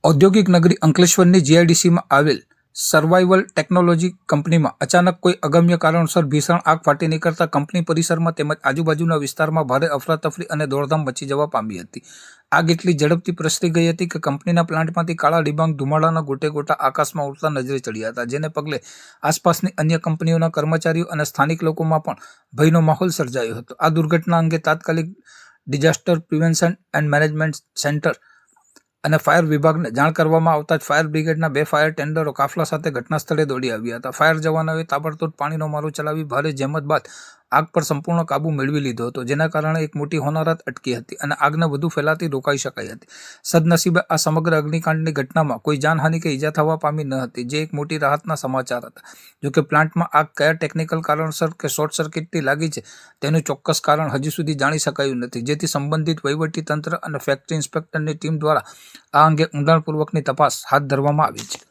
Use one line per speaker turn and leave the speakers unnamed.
ઔદ્યોગિક નગરી અંકલેશ્વરની જીઆઈડીસીમાં આવેલ સર્વાઇવલ ટેકનોલોજી કંપનીમાં અચાનક કોઈ અગમ્ય કારણોસર ભીષણ આગ ફાટી નીકળતા કંપની પરિસરમાં તેમજ આજુબાજુના વિસ્તારમાં ભારે અફરાતફરી અને દોડધામ મચી જવા પામી હતી. આગ એટલી ઝડપથી પ્રસરી ગઈ હતી કે કંપનીના પ્લાન્ટમાંથી કાળા ડિબાંગ ધુમાડાના ગોટે-ગોટા આકાશમાં ઉડતા નજરે ચડ્યા હતા, જેને પગલે આસપાસની અન્ય કંપનીઓના કર્મચારીઓ અને સ્થાનિક લોકોમાં પણ ભયનો માહોલ સર્જાયો હતો. આ દુર્ઘટના અંગે તાત્કાલિક disaster prevention and management centre અને ફાયર વિભાગને જાણ કરવામાં આવતા જ ફાયર બ્રિગેડના 2 ફાયર ટેન્ડરો કાફલા સાથે ઘટના સ્થળે દોડી આવ્યા હતા. ફાયર જવાનોએ તાબડતોડ પાણીનો મારો ચલાવી ભારે જહેમત બાદ આગ પર સંપૂર્ણ કાબુ મેળવી લીધો હતો, જેના કારણે એક મોટી હોનારત અટકી હતી અને આગને વધુ ફેલાતી રોકાઈ શકાઈ હતી. સદનસીબે આ સમગ્ર અગ્નિકાંડની ઘટનામાં કોઈ જાનહાનિ કે ઈજા થવા પામી ન હતી, જે એક મોટી રાહતના સમાચાર હતા. જોકે પ્લાન્ટમાં આગ કયા ટેકનિકલ કારણસર કે શોર્ટ સર્કિટથી લાગી છે તેનું ચોક્કસ કારણ હજી સુધી જાણી શકાયું નથી, જેથી સંબંધિત વહીવટી તંત્ર અને ફેક્ટરી ઇન્સ્પેક્ટરની ટીમ દ્વારા આ અંગે ઊંડાણપૂર્વકની તપાસ હાથ ધરવામાં આવી છે.